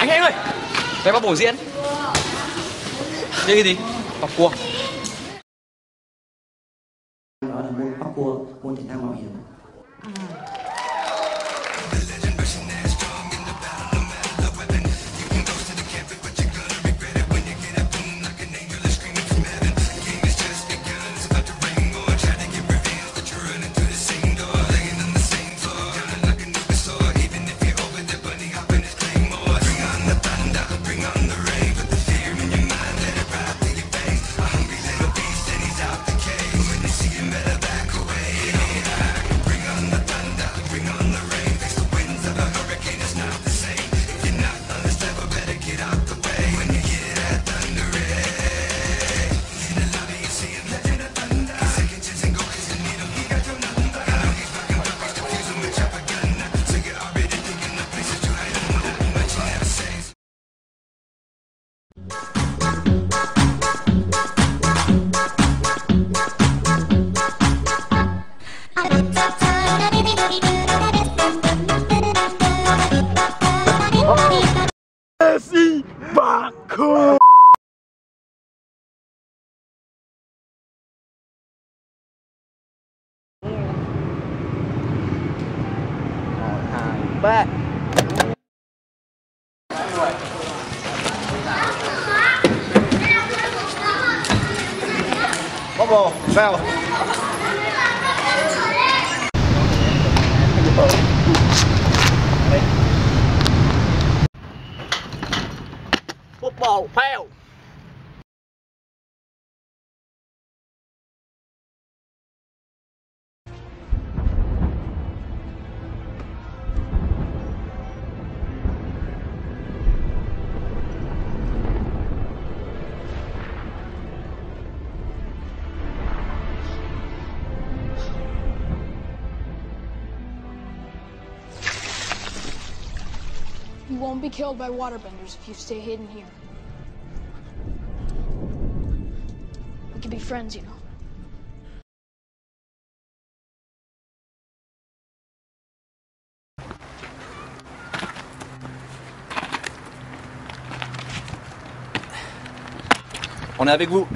Anh ơi, vé vào buổi diễn. Chơi cái gì? Bọc cua. Đó là môn bóc cua, môn thể thao mạo hiểm. Ba. Bubble, vào. Football, fail. You won't be killed by waterbenders if you stay hidden here. We could be friends, you know. On est avec vous.